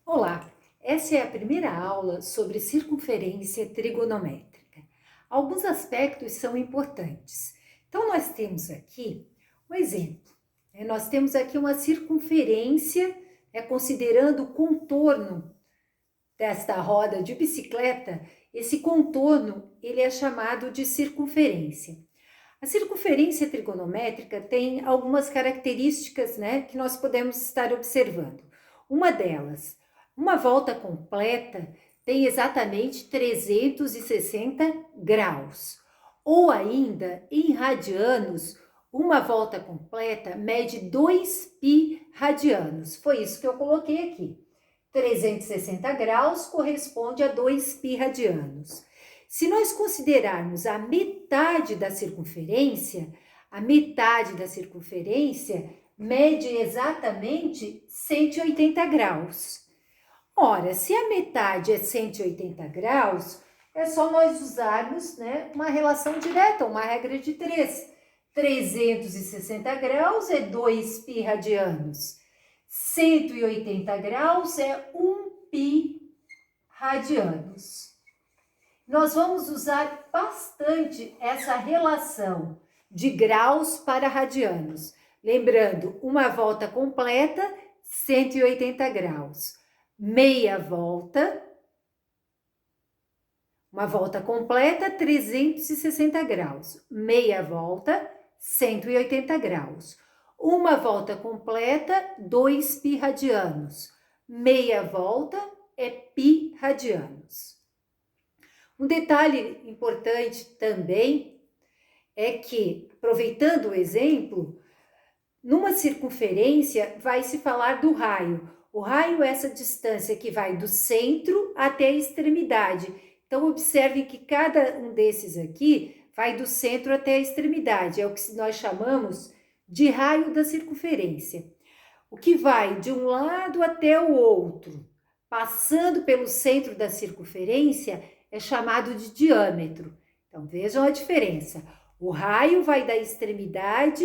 Olá, essa é a primeira aula sobre circunferência trigonométrica. Alguns aspectos são importantes. Então, nós temos aqui um exemplo. Nós temos aqui uma circunferência, considerando o contorno desta roda de bicicleta. Esse contorno ele é chamado de circunferência. A circunferência trigonométrica tem algumas características, que nós podemos estar observando. Uma delas, uma volta completa tem exatamente 360 graus. Ou ainda, em radianos, uma volta completa mede 2π radianos. Foi isso que eu coloquei aqui. 360 graus corresponde a 2π radianos. Se nós considerarmos a metade da circunferência mede exatamente 180 graus. Ora, se a metade é 180 graus, é só nós usarmos uma relação direta, uma regra de 3. 360 graus é 2π radianos. 180 graus é 1π radianos. Nós vamos usar bastante essa relação de graus para radianos. Lembrando, uma volta completa, 180 graus. Meia volta, uma volta completa, 360 graus. Meia volta, 180 graus. Uma volta completa, 2π radianos. Meia volta é π radianos. Um detalhe importante também é que, aproveitando o exemplo, numa circunferência vai se falar do raio. O raio é essa distância que vai do centro até a extremidade. Então, observe que cada um desses aqui vai do centro até a extremidade. É o que nós chamamos de raio da circunferência. O que vai de um lado até o outro, passando pelo centro da circunferência, é chamado de diâmetro. Então, vejam a diferença. O raio vai da extremidade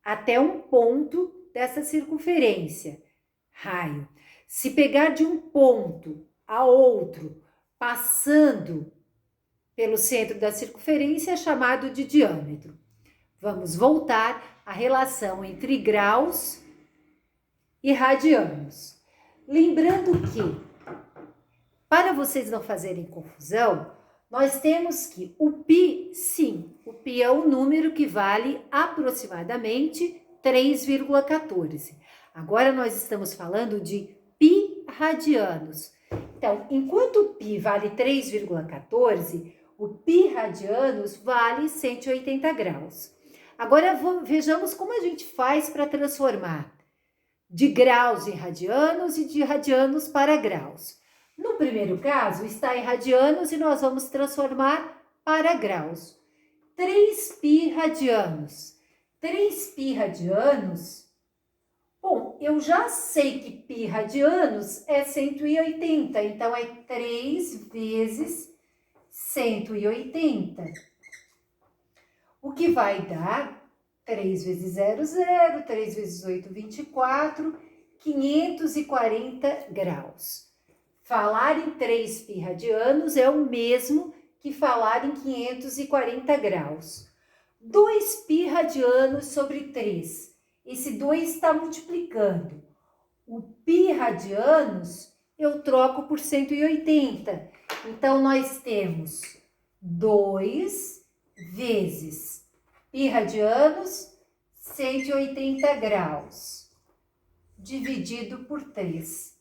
até um ponto dessa circunferência. Raio. Se pegar de um ponto a outro, passando pelo centro da circunferência, é chamado de diâmetro. Vamos voltar à relação entre graus e radianos. Lembrando que, para vocês não fazerem confusão, nós temos que o π, sim, o π é um número que vale aproximadamente 3,14. Agora nós estamos falando de π radianos. Então, enquanto o π vale 3,14, o π radianos vale 180 graus. Agora vejamos como a gente faz para transformar de graus em radianos e de radianos para graus. No primeiro caso, está em radianos e nós vamos transformar para graus. 3π radianos. 3π radianos, bom, eu já sei que π radianos é 180, então é 3 vezes 180. O que vai dar 3 vezes 0, 0, 3 vezes 8, 24, 540 graus. Falar em 3π radianos é o mesmo que falar em 540 graus. 2π radianos sobre 3. Esse 2 está multiplicando. O π radianos eu troco por 180. Então, nós temos 2 vezes π radianos, 180 graus, dividido por 3.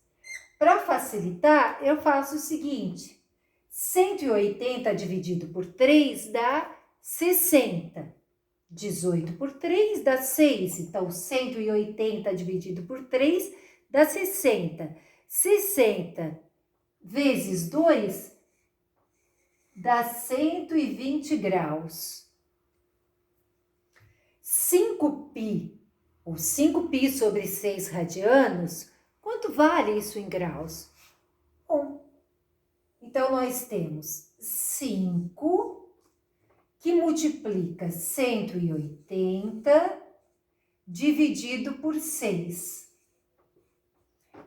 Para facilitar, eu faço o seguinte: 180 dividido por 3 dá 60. 18 por 3 dá 6. Então, 180 dividido por 3 dá 60. 60 vezes 2 dá 120 graus. 5π, ou 5π sobre 6 radianos, quanto vale isso em graus? 1. Então, nós temos 5 que multiplica 180 dividido por 6.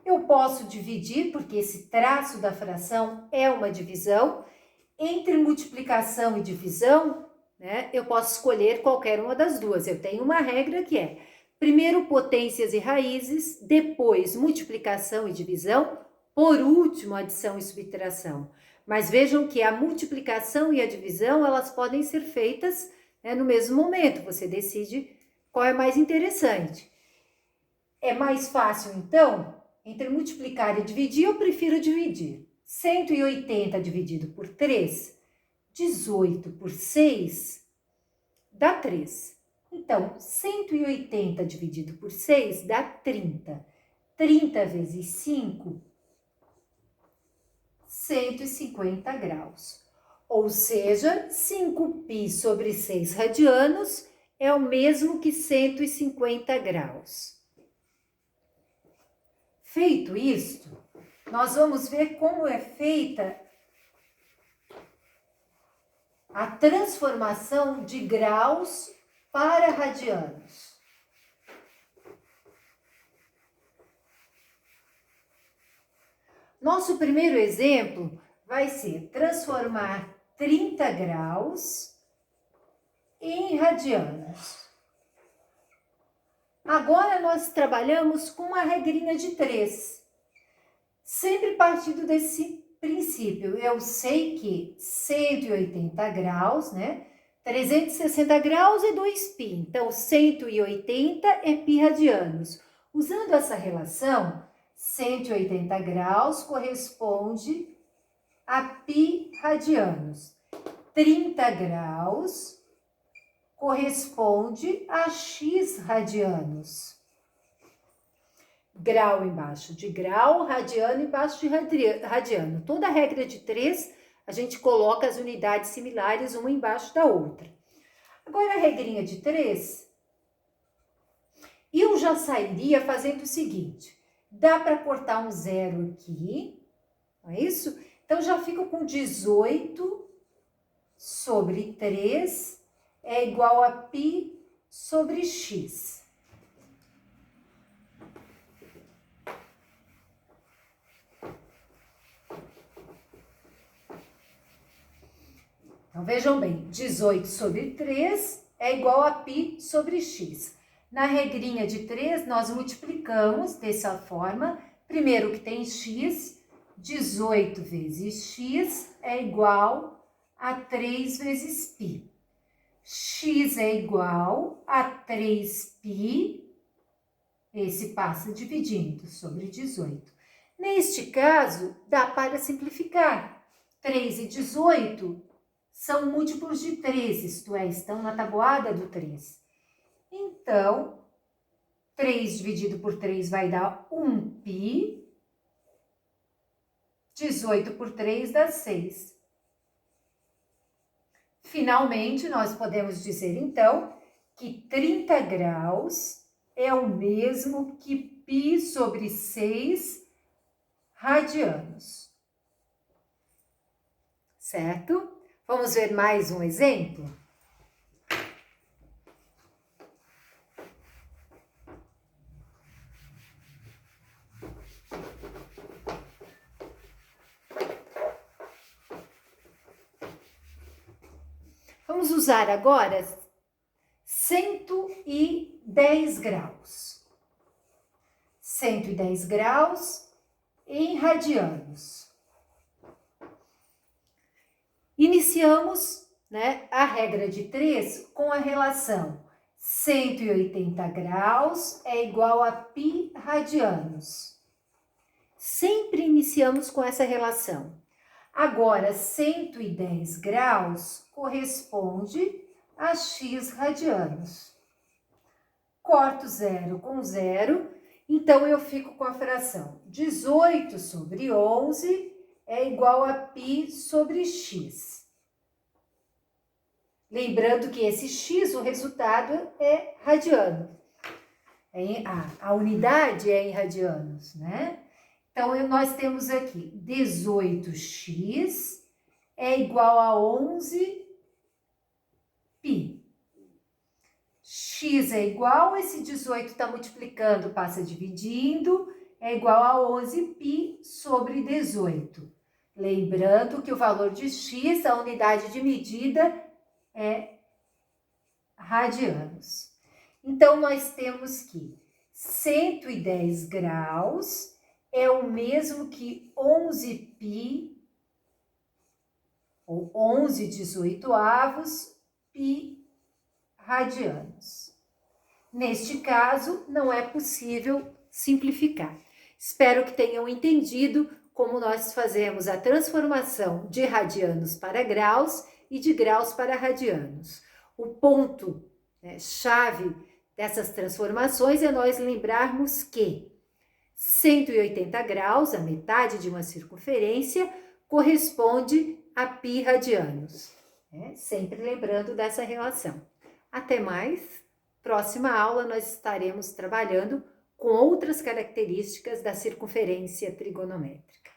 eu posso dividir, porque esse traço da fração é uma divisão, entre multiplicação e divisão, né, eu posso escolher qualquer uma das duas. Eu tenho uma regra que é, primeiro potências e raízes, depois multiplicação e divisão, por último adição e subtração. Mas vejam que a multiplicação e a divisão, elas podem ser feitas, né, no mesmo momento, você decide qual é mais interessante. É mais fácil, então, entre multiplicar e dividir, eu prefiro dividir. 180 dividido por 3, 18 por 6, dá 3. Então, 180 dividido por 6 dá 30. 30 vezes 5, 150 graus. Ou seja, 5π sobre 6 radianos é o mesmo que 150 graus. Feito isto, nós vamos ver como é feita a transformação de graus para radianos. Nosso primeiro exemplo vai ser transformar 30 graus em radianos. Agora nós trabalhamos com uma regrinha de 3. Sempre partindo desse princípio. Eu sei que 180 graus, né? 360 graus é 2π. Então, 180 é π radianos. Usando essa relação, 180 graus corresponde a π radianos. 30 graus corresponde a x radianos. Grau embaixo de grau, radiano embaixo de radiano. Toda a regra de 3, a gente coloca as unidades similares uma embaixo da outra. Agora, a regrinha de 3, eu já sairia fazendo o seguinte, dá para cortar um zero aqui, não é isso? Então, já fico com 18 sobre 3 é igual a π sobre x. Então, vejam bem, 18 sobre 3 é igual a π sobre x. Na regrinha de 3, nós multiplicamos dessa forma. Primeiro que tem x, 18 vezes x é igual a 3 vezes π. X é igual a 3π, esse passa dividindo sobre 18. Neste caso, dá para simplificar. 3 e 18 são múltiplos de 3, isto é, estão na tabuada do 3. Então, 3 dividido por 3 vai dar 1π, 18 por 3 dá 6. Finalmente, nós podemos dizer, então, que 30 graus é o mesmo que π sobre 6 radianos. Certo? Vamos ver mais um exemplo? Vamos usar agora 110 graus. 110 graus em radianos. Iniciamos, né, a regra de 3 com a relação 180 graus é igual a π radianos. Sempre iniciamos com essa relação. Agora, 110 graus corresponde a x radianos. Corto zero com zero, então eu fico com a fração 18 sobre 11 é igual a π sobre x. Lembrando que esse x, o resultado é radiano. A unidade é em radianos, né? Então, nós temos aqui 18x é igual a 11π. X é igual, esse 18 está multiplicando, passa dividindo, é igual a 11π sobre 18. Lembrando que o valor de x, a unidade de medida, é radianos. Então, nós temos que 110 graus é o mesmo que 11π, ou 11/18, π radianos. Neste caso, não é possível simplificar. Espero que tenham entendido como nós fazemos a transformação de radianos para graus e de graus para radianos. O ponto chave dessas transformações é nós lembrarmos que 180 graus, a metade de uma circunferência, corresponde a π radianos. Sempre lembrando dessa relação. Até mais. Próxima aula nós estaremos trabalhando com outras características da circunferência trigonométrica.